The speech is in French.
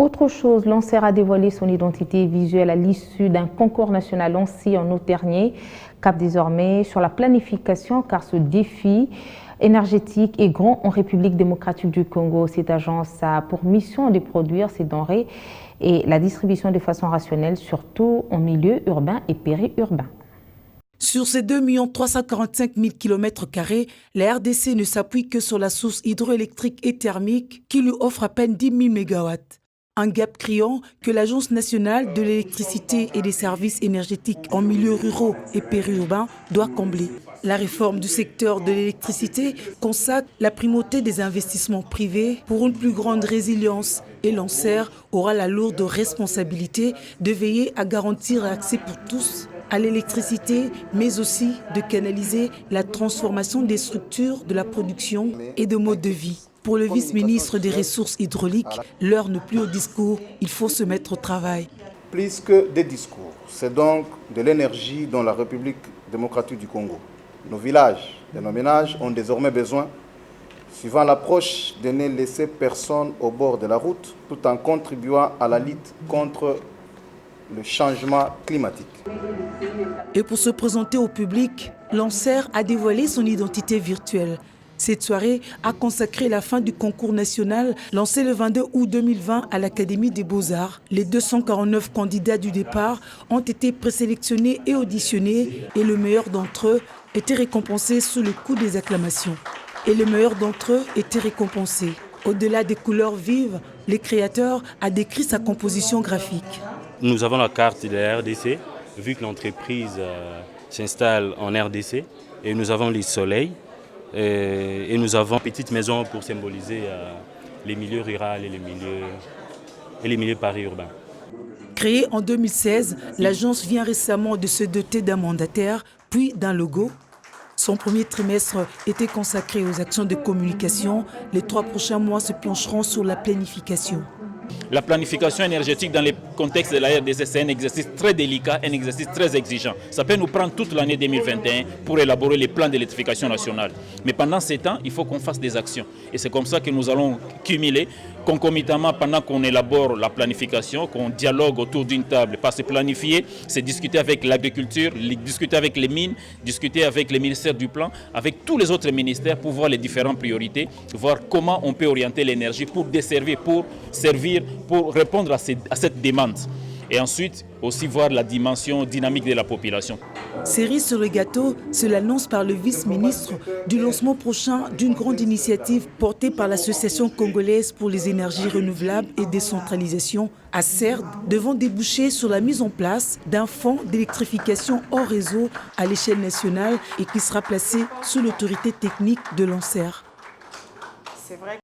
Autre chose, Lancer a dévoilé son identité visuelle à l'issue d'un concours national lancé en août dernier, cap désormais sur la planification car ce défi énergétique est grand en République démocratique du Congo. Cette agence a pour mission de produire ces denrées et la distribution de façon rationnelle, surtout en milieu urbain et périurbain. Sur ces 2 345 000 km², la RDC ne s'appuie que sur la source hydroélectrique et thermique qui lui offre à peine 10 000 MW. Un gap criant que l'Agence nationale de l'électricité et des services énergétiques en milieux ruraux et périurbains doit combler. La réforme du secteur de l'électricité consacre la primauté des investissements privés pour une plus grande résilience et Lancer aura la lourde responsabilité de veiller à garantir l'accès pour tous à l'électricité, mais aussi de canaliser la transformation des structures de la production et de mode de vie. Pour le vice-ministre des Ressources hydrauliques, l'heure n'est plus au discours, il faut se mettre au travail. Plus que des discours, c'est donc de l'énergie dans la République démocratique du Congo. Nos villages et nos ménages ont désormais besoin, suivant l'approche de ne laisser personne au bord de la route, tout en contribuant à la lutte contre le changement climatique. Et pour se présenter au public, Lancer a dévoilé son identité virtuelle. Cette soirée a consacré la fin du concours national lancé le 22 août 2020 à l'Académie des Beaux-Arts. Les 249 candidats du départ ont été présélectionnés et auditionnés et le meilleur d'entre eux était récompensé sous le coup des acclamations. Au-delà des couleurs vives, les créateurs ont décrit sa composition graphique. Nous avons la carte de la RDC, vu que l'entreprise s'installe en RDC, et nous avons les soleils. Et nous avons une petite maison pour symboliser les milieux ruraux et les milieux périurbains. Créée en 2016, l'agence vient récemment de se doter d'un mandataire, puis d'un logo. Son premier trimestre était consacré aux actions de communication. Les 3 prochains mois se pencheront sur la planification. La planification énergétique dans le contexte de la RDC, c'est un exercice très délicat, un exercice très exigeant. Ça peut nous prendre toute l'année 2021 pour élaborer les plans d'électrification nationale. Mais pendant ces temps, il faut qu'on fasse des actions. Et c'est comme ça que nous allons cumuler concomitamment pendant qu'on élabore la planification, qu'on dialogue autour d'une table. Parce que planifier, c'est discuter avec l'agriculture, discuter avec les mines, discuter avec les ministères du plan, avec tous les autres ministères pour voir les différentes priorités, voir comment on peut orienter l'énergie pour desservir, pour servir, pour répondre à cette demande. Et ensuite, aussi voir la dimension dynamique de la population. Cerise sur le gâteau, c'est l'annonce par le vice-ministre du lancement prochain d'une grande initiative portée par l'Association congolaise pour les énergies renouvelables et décentralisation, ACERD, devant déboucher sur la mise en place d'un fonds d'électrification hors réseau à l'échelle nationale et qui sera placé sous l'autorité technique de Lancer.